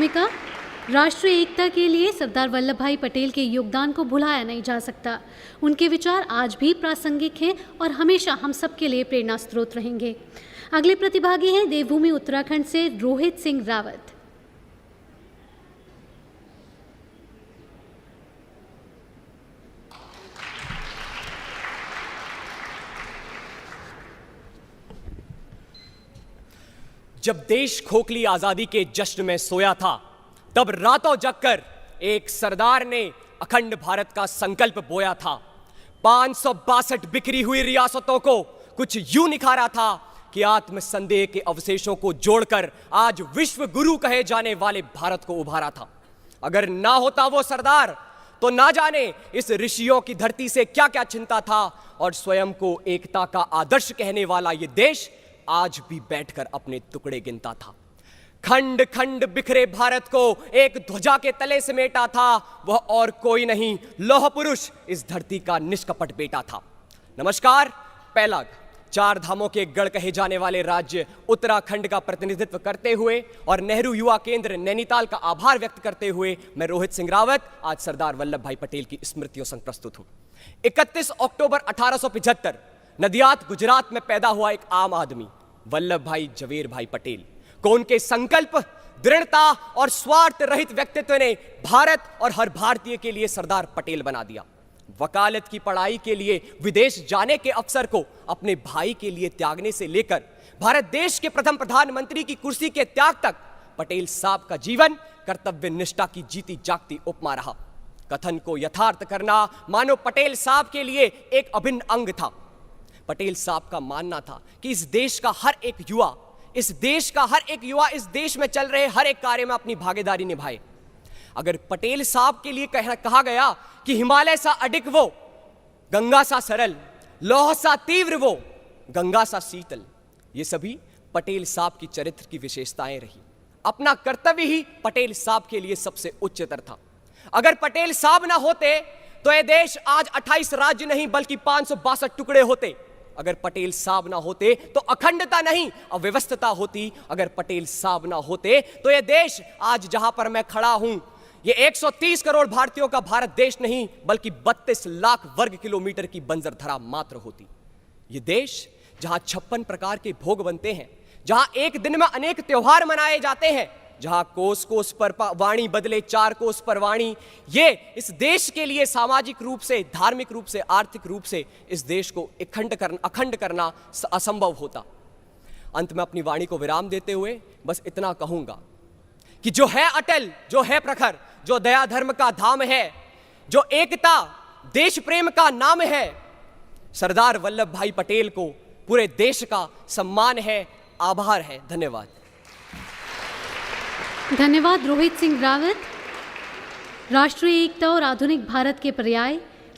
भूमिका। राष्ट्रीय एकता के लिए सरदार वल्लभ भाई पटेल के योगदान को भुलाया नहीं जा सकता। उनके विचार आज भी प्रासंगिक हैं और हमेशा हम सबके लिए प्रेरणा स्रोत रहेंगे। अगले प्रतिभागी हैं देवभूमि उत्तराखंड से रोहित सिंह रावत। जब देश खोखली आजादी के जश्न में सोया था, तब रातों जगकर एक सरदार ने अखंड भारत का संकल्प बोया था। 562 बिखरी हुई रियासतों को कुछ यूं निखारा था कि आत्मसंदेह के अवशेषों को जोड़कर आज विश्व गुरु कहे जाने वाले भारत को उभारा था। अगर ना होता वो सरदार, तो ना जाने इस ऋषियों की धरती से क्या क्या चिंता था, और स्वयं को एकता का आदर्श कहने वाला ये देश आज भी बैठकर अपने टुकड़े गिनता था। खंड खंड बिखरे भारत को एक ध्वजा के तले समेटा था वह और कोई नहीं, लौह पुरुष इस धरती का निष्कपट बेटा था। नमस्कार। पहला, 4 धामों के गढ़ कहे जाने वाले राज्य उत्तराखंड का प्रतिनिधित्व करते हुए और नेहरू युवा केंद्र नैनीताल का आभार व्यक्त करते हुए मैं रोहित सिंह रावत आज सरदार वल्लभ भाई पटेल की स्मृतियों संग प्रस्तुत हूं। 31 अक्टूबर 1875 नदियाद गुजरात में पैदा हुआ एक आम आदमी वल्लभ भाई जवेर भाई पटेल को उनके संकल्प, दृढ़ता और स्वार्थ रहित व्यक्तित्व ने भारत और हर भारतीय के लिए सरदार पटेल बना दिया। वकालत की पढ़ाई के लिए विदेश जाने के अवसर को अपने भाई के लिए त्यागने से लेकर भारत देश के प्रथम प्रधानमंत्री की कुर्सी के त्याग तक पटेल साहब का जीवन कर्तव्य निष्ठा की जीती जागती उपमा रहा। कथन को यथार्थ करना मानो पटेल साहब के लिए एक अभिन्न अंग था। पटेल साहब का मानना था कि इस देश का हर एक युवा इस देश में चल रहे हर एक कार्य में अपनी भागीदारी निभाए। अगर पटेल साहब के लिए कहा गया कि हिमालय सा अडिग वो, गंगा सा सरल, लौह सा तीव्र वो, गंगा सा शीतल, ये सभी पटेल साहब की चरित्र की विशेषताएं रही। अपना कर्तव्य ही पटेल साहब के लिए सबसे उच्चतर था। अगर पटेल साहब ना होते तो यह देश आज 28 राज्य नहीं बल्कि 562 टुकड़े होते। अगर पटेल साहब ना होते तो अखंडता नहीं अव्यवस्था होती। अगर पटेल साहब ना होते तो यह देश आज जहां पर मैं खड़ा हूं, ये 130 करोड़ भारतीयों का भारत देश नहीं बल्कि 32 लाख वर्ग किलोमीटर की बंजर धरा मात्र होती। ये देश जहां 56 प्रकार के भोग बनते हैं, जहां एक दिन में अनेक त्योहार मनाए जाते हैं, जहां कोस कोस पर वाणी बदले 4 कोस पर वाणी, ये इस देश के लिए सामाजिक रूप से, धार्मिक रूप से, आर्थिक रूप से इस देश को अखंड करना असंभव होता। अंत में अपनी वाणी को विराम देते हुए बस इतना कहूंगा कि जो है अटल, जो है प्रखर, जो दया धर्म का धाम है, जो एकता देश प्रेम का नाम है, सरदार वल्लभ भाई पटेल को पूरे देश का सम्मान है, आभार है। धन्यवाद। धन्यवाद रोहित सिंह रावत। राष्ट्रीय एकता और आधुनिक भारत के पर्याय